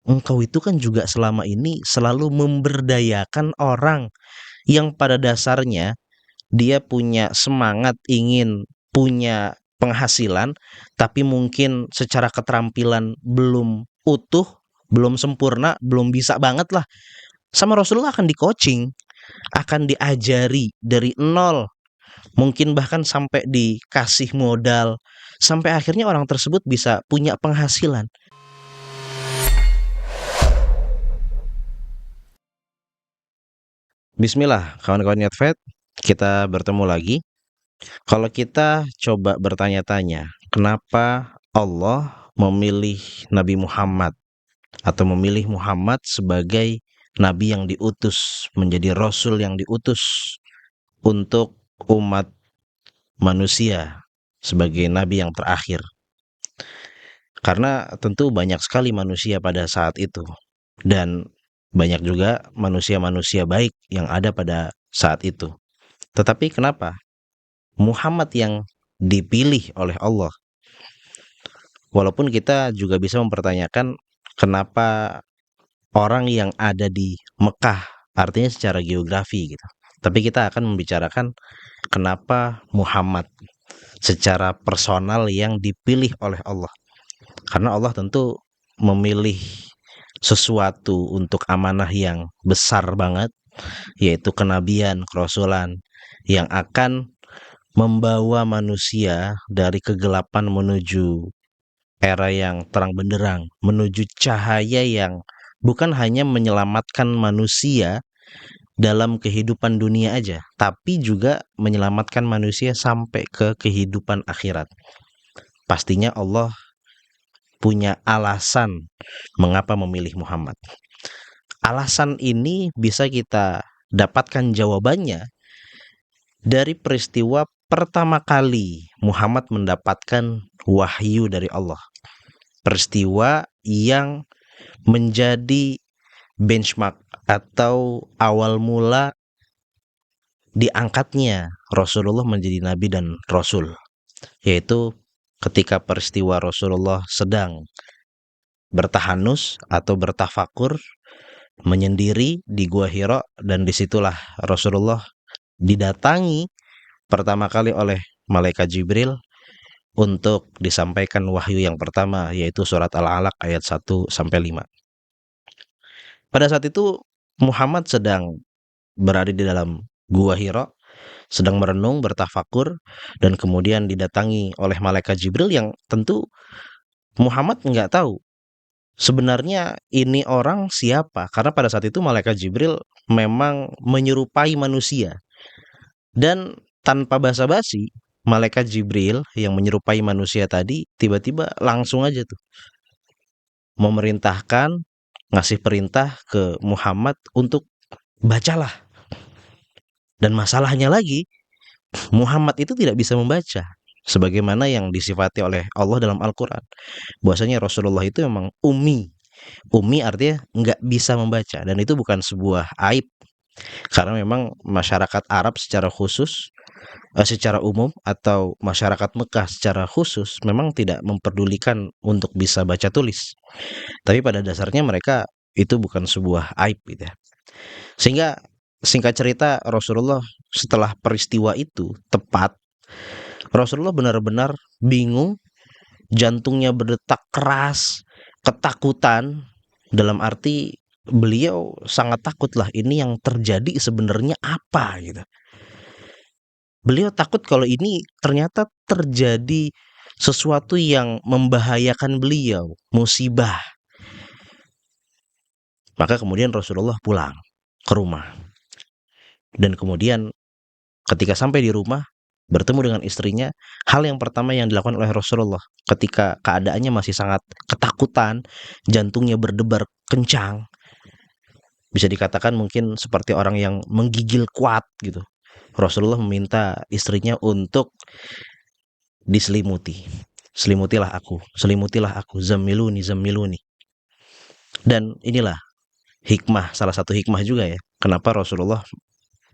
engkau itu kan juga selama ini selalu memberdayakan orang yang pada dasarnya dia punya semangat ingin punya penghasilan, tapi mungkin secara keterampilan belum utuh, belum sempurna, belum bisa banget lah. Sama Rasulullah akan di-coaching, akan diajari dari nol, mungkin bahkan sampai dikasih modal, sampai akhirnya orang tersebut bisa punya penghasilan. Bismillah, kawan-kawan Nyetvet, kita bertemu lagi. Kalau kita coba bertanya-tanya, kenapa Allah memilih Nabi Muhammad atau memilih Muhammad sebagai nabi yang diutus, menjadi rasul yang diutus untuk umat manusia sebagai nabi yang terakhir? Karena tentu banyak sekali manusia pada saat itu dan banyak juga manusia-manusia baik yang ada pada saat itu. Tetapi kenapa Muhammad yang dipilih oleh Allah? Walaupun kita juga bisa mempertanyakan kenapa orang yang ada di Mekah, artinya secara geografi gitu. Tapi kita akan membicarakan kenapa Muhammad secara personal yang dipilih oleh Allah. Karena Allah tentu memilih sesuatu untuk amanah yang besar banget, yaitu kenabian, kerasulan, yang akan membawa manusia dari kegelapan menuju era yang terang benderang, menuju cahaya yang bukan hanya menyelamatkan manusia dalam kehidupan dunia aja, tapi juga menyelamatkan manusia sampai ke kehidupan akhirat. Pastinya Allah punya alasan mengapa memilih Muhammad. Alasan ini bisa kita dapatkan jawabannya dari peristiwa pertama kali Muhammad mendapatkan wahyu dari Allah. Peristiwa yang menjadi benchmark atau awal mula diangkatnya Rasulullah menjadi nabi dan rasul, yaitu ketika peristiwa Rasulullah sedang bertahanus atau bertafakur menyendiri di Gua Hira, dan disitulah Rasulullah didatangi pertama kali oleh malaikat Jibril untuk disampaikan wahyu yang pertama, yaitu surat Al-Alaq ayat 1 sampai 5. Pada saat itu Muhammad sedang berada di dalam Gua Hira, sedang merenung, bertafakur, dan kemudian didatangi oleh malaikat Jibril yang tentu Muhammad nggak tahu sebenarnya ini orang siapa, karena pada saat itu malaikat Jibril memang menyerupai manusia. Dan tanpa basa-basi, malaikat Jibril yang menyerupai manusia tadi tiba-tiba langsung aja tuh memerintahkan, ngasih perintah ke Muhammad untuk bacalah. Dan masalahnya lagi, Muhammad itu tidak bisa membaca sebagaimana yang disifati oleh Allah dalam Al-Quran. Bahwasanya Rasulullah itu memang ummi. Ummi artinya nggak bisa membaca, dan itu bukan sebuah aib, karena memang masyarakat Arab secara khusus, secara umum, atau masyarakat Mekah secara khusus memang tidak memperdulikan untuk bisa baca tulis. Tapi pada dasarnya mereka itu bukan sebuah aib gitu ya. Sehingga singkat cerita, Rasulullah setelah peristiwa itu tepat, Rasulullah benar-benar bingung, jantungnya berdetak keras, ketakutan, dalam arti beliau sangat takut lah, ini yang terjadi sebenarnya apa gitu. Beliau takut kalau ini ternyata terjadi sesuatu yang membahayakan beliau, musibah. Maka kemudian Rasulullah pulang ke rumah. Dan kemudian ketika sampai di rumah, bertemu dengan istrinya, hal yang pertama yang dilakukan oleh Rasulullah ketika keadaannya masih sangat ketakutan, jantungnya berdebar kencang, bisa dikatakan mungkin seperti orang yang menggigil kuat gitu. Rasulullah meminta istrinya untuk diselimuti. Selimutilah aku, zamiluni, zamiluni. Dan inilah hikmah, salah satu hikmah juga ya, kenapa Rasulullah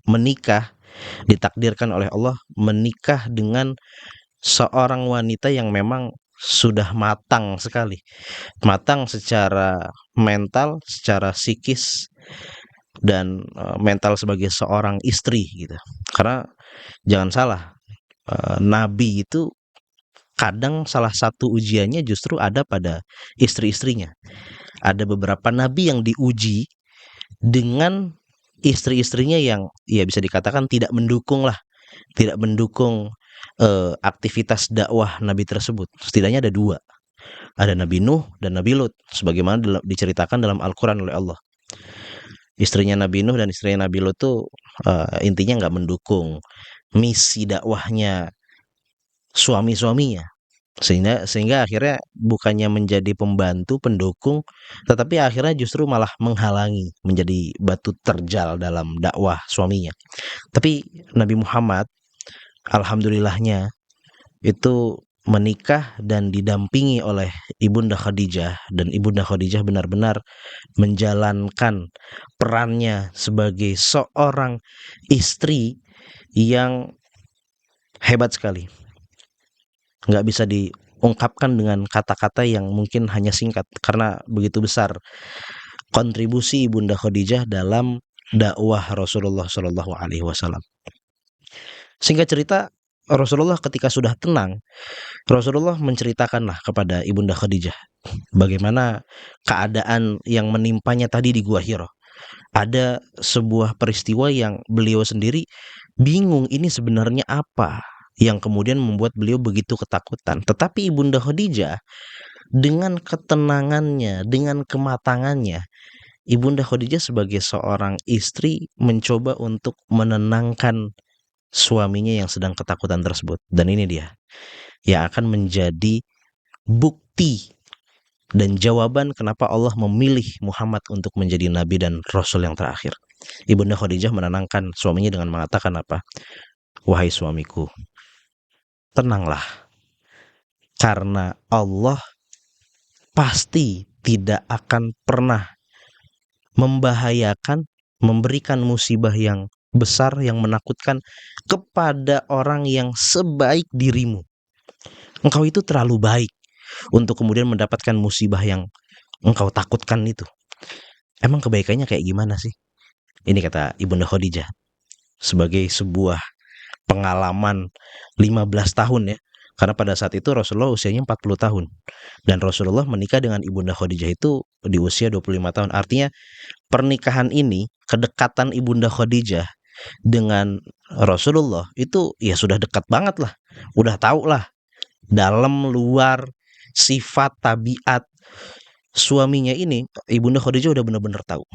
menikah, ditakdirkan oleh Allah menikah dengan seorang wanita yang memang sudah matang sekali. Matang secara mental, secara psikis, dan mental sebagai seorang istri gitu. Karena jangan salah, nabi itu kadang salah satu ujiannya justru ada pada istri-istrinya. Ada beberapa nabi yang diuji dengan istri-istrinya yang ya bisa dikatakan tidak mendukung lah, tidak mendukung aktivitas dakwah nabi tersebut. Setidaknya ada dua, ada Nabi Nuh dan Nabi Lut, sebagaimana diceritakan dalam Al-Quran oleh Allah. Istrinya Nabi Nuh dan istrinya Nabi Lut tuh intinya nggak mendukung misi dakwahnya suami-suaminya, sehingga akhirnya bukannya menjadi pembantu pendukung, tetapi akhirnya justru malah menghalangi, menjadi batu terjal dalam dakwah suaminya. Tapi Nabi Muhammad, alhamdulillahnya, itu menikah dan didampingi oleh Ibunda Khadijah, dan Ibunda Khadijah benar-benar menjalankan perannya sebagai seorang istri yang hebat sekali. Nggak bisa diungkapkan dengan kata-kata yang mungkin hanya singkat, karena begitu besar kontribusi Ibunda Khadijah dalam dakwah Rasulullah Shallallahu Alaihi Wasallam. Singkat cerita, Rasulullah ketika sudah tenang, Rasulullah menceritakanlah kepada Ibunda Khadijah bagaimana keadaan yang menimpanya tadi di Gua Hira. Ada sebuah peristiwa yang beliau sendiri bingung, ini sebenarnya apa yang kemudian membuat beliau begitu ketakutan. Tetapi Ibunda Khadijah dengan ketenangannya, dengan kematangannya, Ibunda Khadijah sebagai seorang istri mencoba untuk menenangkan suaminya yang sedang ketakutan tersebut. Dan ini dia yang akan menjadi bukti dan jawaban kenapa Allah memilih Muhammad untuk menjadi nabi dan rasul yang terakhir. Ibunda Khadijah menenangkan suaminya dengan mengatakan apa? Wahai suamiku, tenanglah, karena Allah pasti tidak akan pernah membahayakan, memberikan musibah yang besar, yang menakutkan kepada orang yang sebaik dirimu. Engkau itu terlalu baik untuk kemudian mendapatkan musibah yang engkau takutkan itu. Emang kebaikannya kayak gimana sih? Ini kata Ibunda Khadijah sebagai sebuah pengalaman 15 tahun ya. Karena pada saat itu Rasulullah usianya 40 tahun. Dan Rasulullah menikah dengan Ibunda Khadijah itu di usia 25 tahun. Artinya pernikahan ini, kedekatan Ibunda Khadijah dengan Rasulullah itu ya sudah dekat banget lah. Udah tahu lah dalam luar sifat tabiat suaminya ini, Ibunda Khadijah udah benar-benar tahu.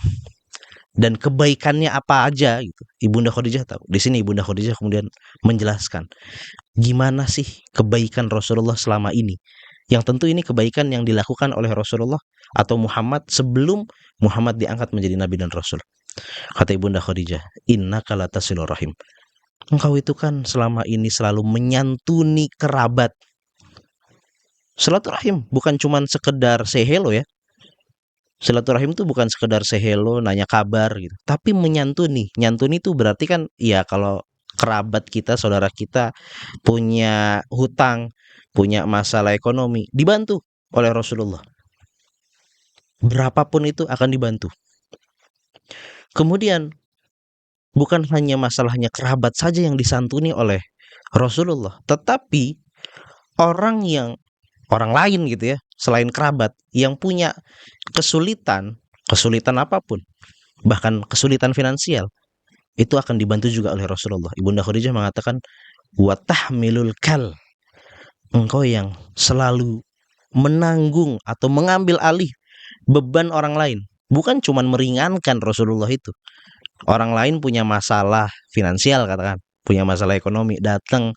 Dan kebaikannya apa aja gitu, Ibunda Khadijah tahu. Di sini Ibunda Khadijah kemudian menjelaskan gimana sih kebaikan Rasulullah selama ini. Yang tentu ini kebaikan yang dilakukan oleh Rasulullah atau Muhammad sebelum Muhammad diangkat menjadi nabi dan rasul. Kata Ibunda Khadijah, innaka latasilur rahim. Engkau itu kan selama ini selalu menyantuni kerabat. Silaturahim bukan cuman sekedar say hello ya. Silaturahim itu bukan sekedar say hello, nanya kabar gitu, tapi menyantuni. Nyantuni itu berarti kan ya kalau kerabat kita, saudara kita punya hutang, punya masalah ekonomi, dibantu oleh Rasulullah. Berapapun itu akan dibantu. Kemudian bukan hanya masalahnya kerabat saja yang disantuni oleh Rasulullah, tetapi orang lain gitu ya, selain kerabat yang punya kesulitan apapun, bahkan kesulitan finansial, itu akan dibantu juga oleh Rasulullah. Ibunda Khadijah mengatakan, wa tahmilul kal, engkau yang selalu menanggung atau mengambil alih beban orang lain. Bukan cuma meringankan Rasulullah itu. Orang lain punya masalah finansial katakan, punya masalah ekonomi, datang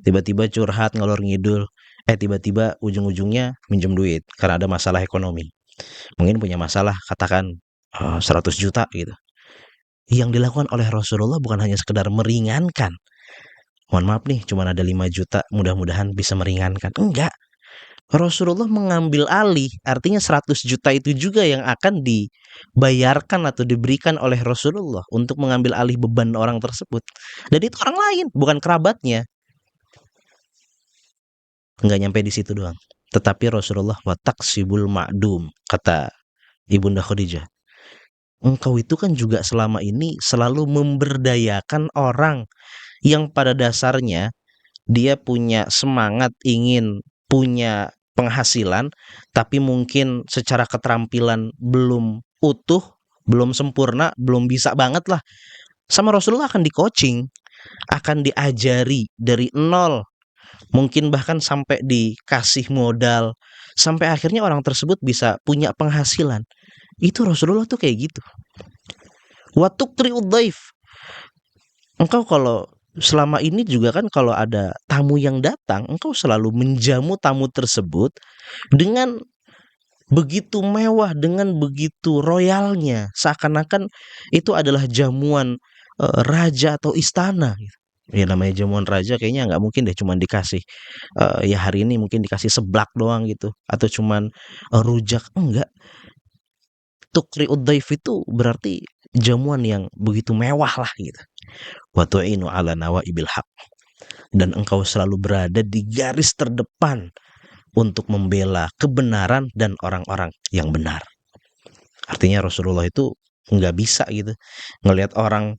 tiba-tiba curhat ngalor ngidul, tiba-tiba ujung-ujungnya minjem duit karena ada masalah ekonomi. Mungkin punya masalah katakan 100 juta gitu. Yang dilakukan oleh Rasulullah bukan hanya sekedar meringankan. Mohon maaf nih, cuma ada 5 juta, mudah-mudahan bisa meringankan. Enggak. Rasulullah mengambil alih, artinya 100 juta itu juga yang akan dibayarkan atau diberikan oleh Rasulullah untuk mengambil alih beban orang tersebut. Dan itu orang lain, bukan kerabatnya. Enggak nyampe di situ doang. Tetapi Rasulullah wa taksibul ma'dum, kata Ibunda Khadijah. Engkau itu kan juga selama ini selalu memberdayakan orang yang pada dasarnya dia punya semangat ingin punya penghasilan, tapi mungkin secara keterampilan belum utuh, belum sempurna, belum bisa banget lah. Sama Rasulullah akan di-coaching, akan diajari dari nol, mungkin bahkan sampai dikasih modal, sampai akhirnya orang tersebut bisa punya penghasilan. Itu Rasulullah tuh kayak gitu. Wa tuqri'ud dhaif. Engkau kalau selama ini juga kan kalau ada tamu yang datang, engkau selalu menjamu tamu tersebut dengan begitu mewah, dengan begitu royalnya, seakan-akan itu adalah jamuan raja atau istana gitu. Ya namanya jamuan raja kayaknya nggak mungkin deh cuman dikasih ya hari ini mungkin dikasih seblak doang gitu atau cuman rujak, enggak. Tuqri'ud dhaif itu berarti jamuan yang begitu mewah lah gitu. Wa tu'inu ala nawaibil haq, dan engkau selalu berada di garis terdepan untuk membela kebenaran dan orang-orang yang benar. Artinya Rasulullah itu nggak bisa gitu ngelihat orang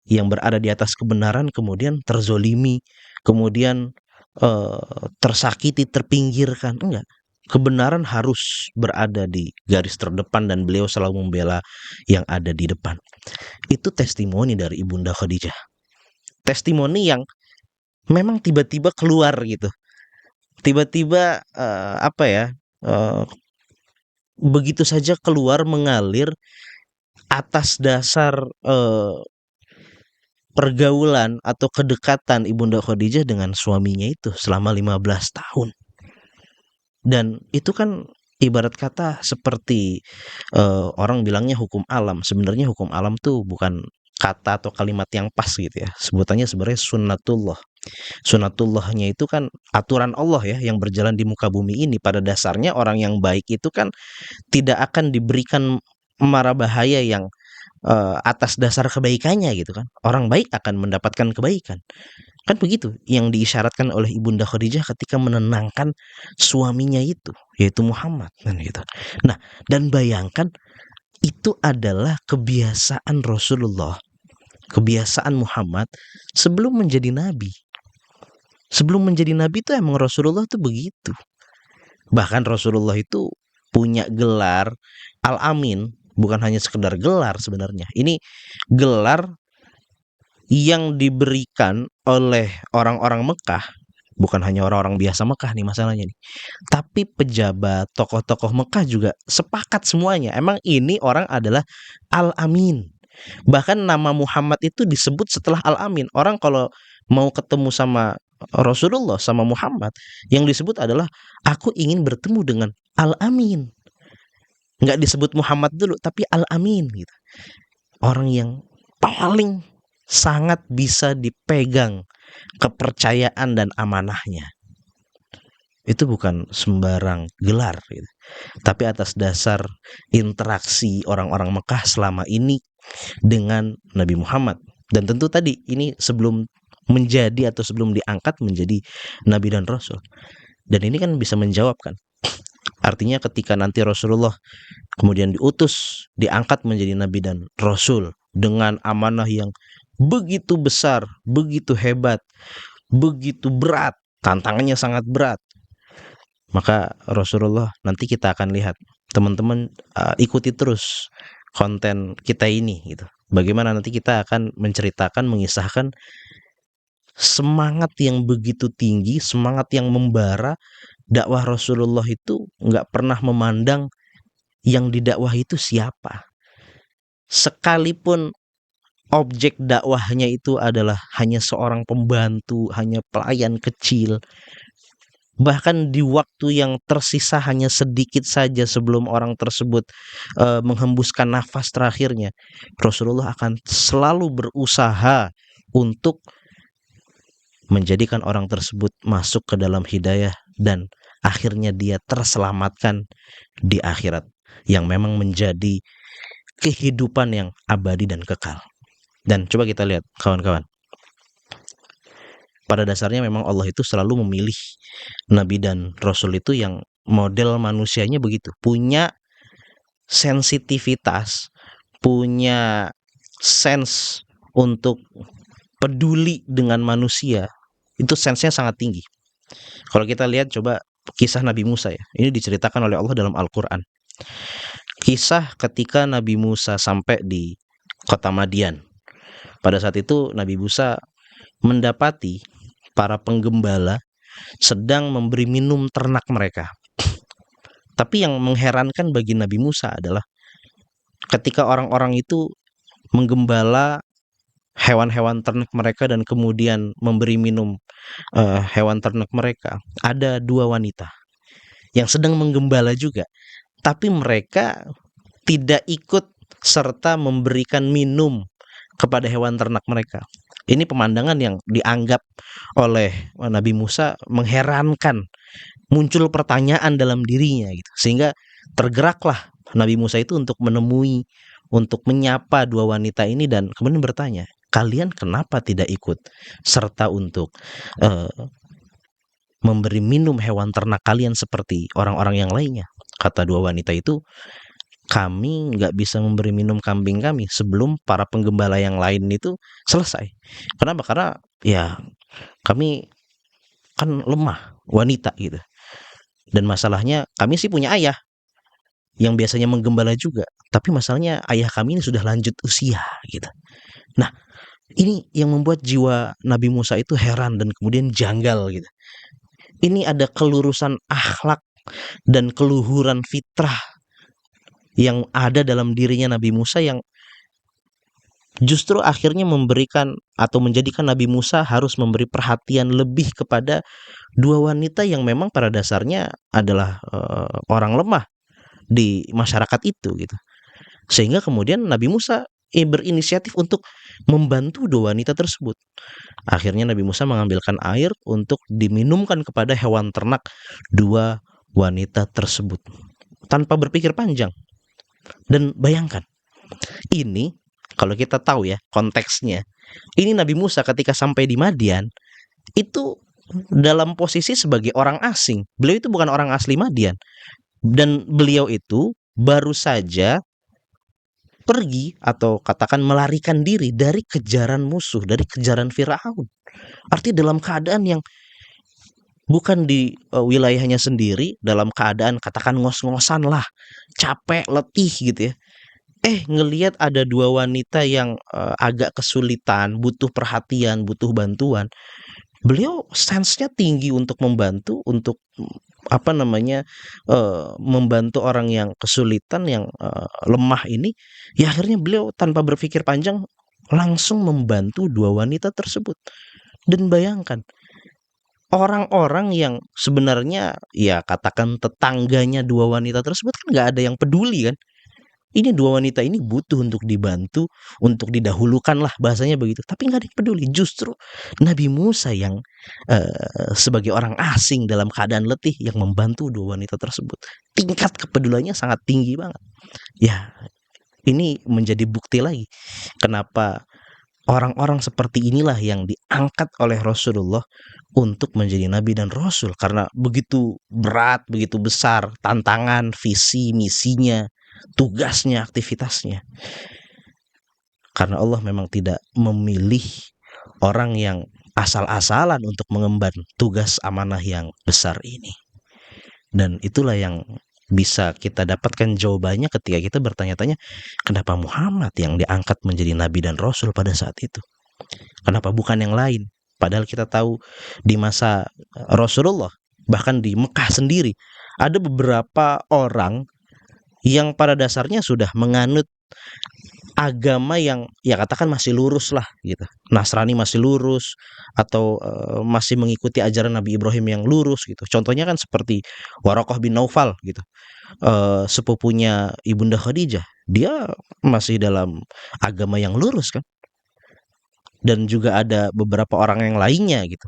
yang berada di atas kebenaran kemudian terzolimi, kemudian tersakiti, terpinggirkan. Enggak. Kebenaran harus berada di garis terdepan dan beliau selalu membela yang ada di depan. Itu testimoni dari Ibunda Khadijah. Testimoni yang memang tiba-tiba keluar gitu. Tiba-tiba apa ya? eh, Begitu saja keluar mengalir atas dasar pergaulan atau kedekatan Ibunda Khadijah dengan suaminya itu selama 15 tahun. Dan itu kan ibarat kata seperti orang bilangnya hukum alam. Sebenarnya hukum alam tuh bukan kata atau kalimat yang pas gitu ya. Sebutannya sebenarnya sunnatullah. Sunnatullahnya itu kan aturan Allah ya yang berjalan di muka bumi ini. Pada dasarnya orang yang baik itu kan tidak akan diberikan mara bahaya yang atas dasar kebaikannya gitu kan. Orang baik akan mendapatkan kebaikan. Kan begitu yang diisyaratkan oleh Ibunda Khadijah ketika menenangkan suaminya itu, yaitu Muhammad kan gitu. Nah, dan bayangkan itu adalah kebiasaan Rasulullah, kebiasaan Muhammad sebelum menjadi nabi. Sebelum menjadi nabi itu emang Rasulullah tuh begitu. Bahkan Rasulullah itu punya gelar Al-Amin, bukan hanya sekedar gelar sebenarnya. Ini gelar yang diberikan oleh orang-orang Mekah, bukan hanya orang-orang biasa Mekah nih masalahnya nih. Tapi pejabat, tokoh-tokoh Mekah juga sepakat semuanya. Emang ini orang adalah Al-Amin. Bahkan nama Muhammad itu disebut setelah Al-Amin. Orang kalau mau ketemu sama Rasulullah sama Muhammad, yang disebut adalah aku ingin bertemu dengan Al-Amin. Nggak disebut Muhammad dulu, tapi Al-Amin gitu. Orang yang paling sangat bisa dipegang kepercayaan dan amanahnya. Itu bukan sembarang gelar gitu. Tapi atas dasar interaksi orang-orang Mekah selama ini dengan Nabi Muhammad. Dan tentu tadi ini sebelum menjadi atau sebelum diangkat menjadi Nabi dan Rasul. Dan ini kan bisa menjawabkan. Artinya ketika nanti Rasulullah kemudian diutus, diangkat menjadi Nabi dan Rasul dengan amanah yang begitu besar, begitu hebat, begitu berat, tantangannya sangat berat. Maka Rasulullah nanti kita akan lihat, teman-teman ikuti terus konten kita ini gitu. Bagaimana nanti kita akan menceritakan, mengisahkan semangat yang begitu tinggi, semangat yang membara. Dakwah Rasulullah itu nggak pernah memandang yang didakwah itu siapa. Sekalipun objek dakwahnya itu adalah hanya seorang pembantu, hanya pelayan kecil. Bahkan di waktu yang tersisa hanya sedikit saja sebelum orang tersebut menghembuskan nafas terakhirnya, Rasulullah akan selalu berusaha untuk menjadikan orang tersebut masuk ke dalam hidayah dan akhirnya dia terselamatkan di akhirat yang memang menjadi kehidupan yang abadi dan kekal. Dan coba kita lihat kawan-kawan, pada dasarnya memang Allah itu selalu memilih nabi dan rasul itu yang model manusianya begitu, punya sensitivitas, punya sense untuk peduli dengan manusia. Itu sense-nya sangat tinggi. Kalau kita lihat coba kisah Nabi Musa ya. Ini diceritakan oleh Allah dalam Al-Qur'an. Kisah ketika Nabi Musa sampai di kota Madian. Pada saat itu Nabi Musa mendapati para penggembala sedang memberi minum ternak mereka. Tapi yang mengherankan bagi Nabi Musa adalah ketika orang-orang itu menggembala hewan-hewan ternak mereka dan kemudian memberi minum hewan ternak mereka, ada dua wanita yang sedang menggembala juga, tapi mereka tidak ikut serta memberikan minum kepada hewan ternak mereka. Ini pemandangan yang dianggap oleh Nabi Musa mengherankan, muncul pertanyaan dalam dirinya gitu. Sehingga tergeraklah Nabi Musa itu untuk menemui, untuk menyapa dua wanita ini dan kemudian bertanya, kalian kenapa tidak ikut serta untuk memberi minum hewan ternak kalian seperti orang-orang yang lainnya? Kata dua wanita itu, kami nggak bisa memberi minum kambing kami sebelum para penggembala yang lain itu selesai. Kenapa? Karena ya kami kan lemah, wanita gitu. Dan masalahnya kami sih punya ayah yang biasanya menggembala juga, tapi masalahnya ayah kami ini sudah lanjut usia gitu. Nah, ini yang membuat jiwa Nabi Musa itu heran dan kemudian janggal gitu. Ini ada kelurusan akhlak dan keluhuran fitrah yang ada dalam dirinya Nabi Musa yang justru akhirnya memberikan atau menjadikan Nabi Musa harus memberi perhatian lebih kepada dua wanita yang memang pada dasarnya adalah orang lemah di masyarakat itu gitu. Sehingga kemudian Nabi Musa berinisiatif untuk membantu dua wanita tersebut. Akhirnya Nabi Musa mengambilkan air untuk diminumkan kepada hewan ternak dua wanita tersebut tanpa berpikir panjang. Dan bayangkan, ini kalau kita tahu ya konteksnya, ini Nabi Musa ketika sampai di Madian itu dalam posisi sebagai orang asing. Beliau itu bukan orang asli Madian. Dan beliau itu baru saja pergi atau katakan melarikan diri dari kejaran musuh, dari kejaran Firaun. Artinya dalam keadaan yang bukan di wilayahnya sendiri, dalam keadaan katakan ngos-ngosan lah, capek, letih gitu ya. Ngelihat ada dua wanita yang agak kesulitan, butuh perhatian, butuh bantuan. Beliau sense-nya tinggi untuk membantu, untuk membantu orang yang kesulitan, yang lemah ini. Ya akhirnya beliau tanpa berpikir panjang langsung membantu dua wanita tersebut. Dan bayangkan, orang-orang yang sebenarnya ya katakan tetangganya dua wanita tersebut kan nggak ada yang peduli kan. Ini dua wanita ini butuh untuk dibantu, untuk didahulukan lah bahasanya begitu. Tapi nggak ada yang peduli. Justru Nabi Musa yang sebagai orang asing dalam keadaan letih yang membantu dua wanita tersebut. Tingkat kepeduliannya sangat tinggi banget. Ya, ini menjadi bukti lagi kenapa orang-orang seperti inilah yang diangkat oleh Rasulullah untuk menjadi nabi dan rasul, karena begitu berat, begitu besar tantangan, visi, misinya, tugasnya, aktivitasnya. Karena Allah memang tidak memilih orang yang asal-asalan untuk mengemban tugas amanah yang besar ini. Dan itulah yang bisa kita dapatkan jawabannya ketika kita bertanya-tanya, kenapa Muhammad yang diangkat menjadi nabi dan rasul pada saat itu? Kenapa bukan yang lain? Padahal kita tahu di masa Rasulullah, bahkan di Mekah sendiri, ada beberapa orang yang pada dasarnya sudah menganut agama yang ya katakan masih lurus lah gitu. Nasrani masih lurus atau masih mengikuti ajaran Nabi Ibrahim yang lurus gitu. Contohnya kan seperti Waraqah bin Naufal gitu. Sepupunya Ibunda Khadijah, dia masih dalam agama yang lurus kan. Dan juga ada beberapa orang yang lainnya gitu.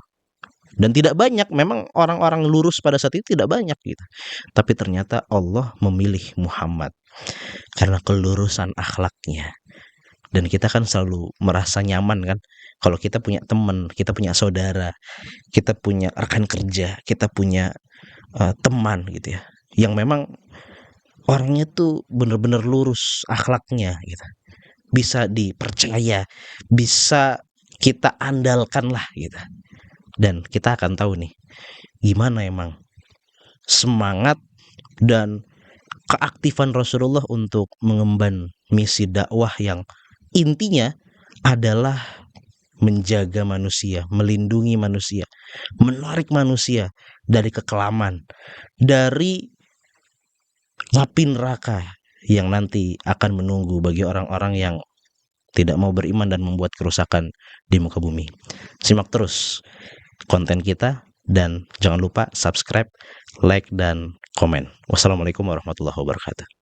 Dan tidak banyak, memang orang-orang lurus pada saat itu tidak banyak gitu. Tapi ternyata Allah memilih Muhammad karena kelurusan akhlaknya, Dan kita kan selalu merasa nyaman kan kalau kita punya teman, kita punya saudara, kita punya rekan kerja, kita punya teman gitu ya, yang memang orangnya tuh bener-bener lurus akhlaknya gitu, bisa dipercaya, bisa kita andalkan lah gitu. Dan kita akan tahu nih gimana emang semangat dan keaktifan Rasulullah untuk mengemban misi dakwah yang intinya adalah menjaga manusia, melindungi manusia, menarik manusia dari kekelaman, dari api neraka yang nanti akan menunggu bagi orang-orang yang tidak mau beriman dan membuat kerusakan di muka bumi. Simak terus konten kita dan jangan lupa subscribe, like, dan komen. Wassalamualaikum warahmatullahi wabarakatuh.